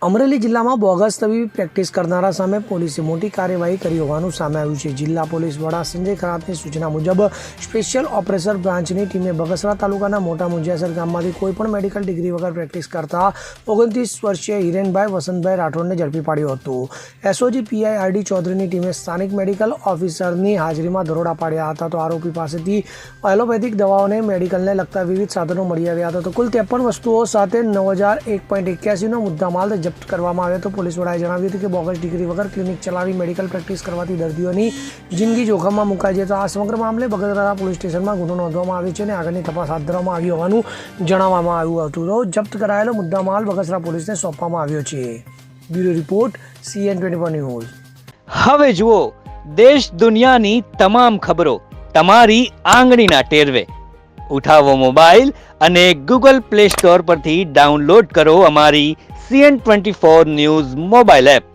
અમરેલી જિલ્લામાં બોગસ તબીબી પ્રેક્ટિસ કરનારા સામે પોલીસે મોટી કાર્યવાહી કરી હોવાનું સામે આવ્યું છે. જિલ્લા પોલીસ વડા સંજય ખરાતની સૂચના મુજબ સ્પેશિયલ ઓપરેશન બ્રાન્ચની ટીમે બગસરા તાલુકાના મોટા મુંજિયાસર ગામમાંથી કોઈપણ મેડિકલ ડિગ્રી વગર પ્રેક્ટિસ કરતા 29 વર્ષીય હિરેનભાઈ વસંતભાઈ રાઠોડને ઝડપી પાડ્યો હતો. એસઓજી પીઆઈ આરડી ચૌધરીની ટીમે સ્થાનિક મેડિકલ ઓફિસરની હાજરીમાં દરોડા પાડ્યા હતા. તો આરોપી પાસેથી એલોપેથિક દવાઓને મેડિકલને લગતા વિવિધ સાધનો મળી આવ્યા હતા. તો કુલ 53 વસ્તુઓ સાથે 9001.81નો મુદ્દામાલ જપ્ત કરવામાં આવ્યો હતો. પોલીસ વડાએ જણાવ્યું હતું કે બોગસ ડિગ્રી વગર ક્લિનિક ચલાવી મેડિકલ પ્રેક્ટિસ કરવાથી દર્દીઓની જિંદગી જોખમમાં મુકાઈ છે. તો આ સમગ્ર મામલે બગસરા પોલીસ સ્ટેશનમાં ગુનો નોંધવામાં આવ્યો છે અને આગળની તપાસ હાથ ધરવામાં આવી હોવાનું જણાવવામાં આવ્યું હતું. તો જપ્ત કરાયેલો મુદ્દામાલ બગસરા પોલીસને સોંપવામાં આવ્યો છે. Bureau report CN24 news. હવે જુઓ દેશ દુનિયાની તમામ ખબરો તમારી આંગળીના ટેરવે. ઉઠાવો મોબાઈલ અને Google Play Store પરથી ડાઉનલોડ કરો અમારી CN24 ન્યૂઝ મોબાઈલ એપ.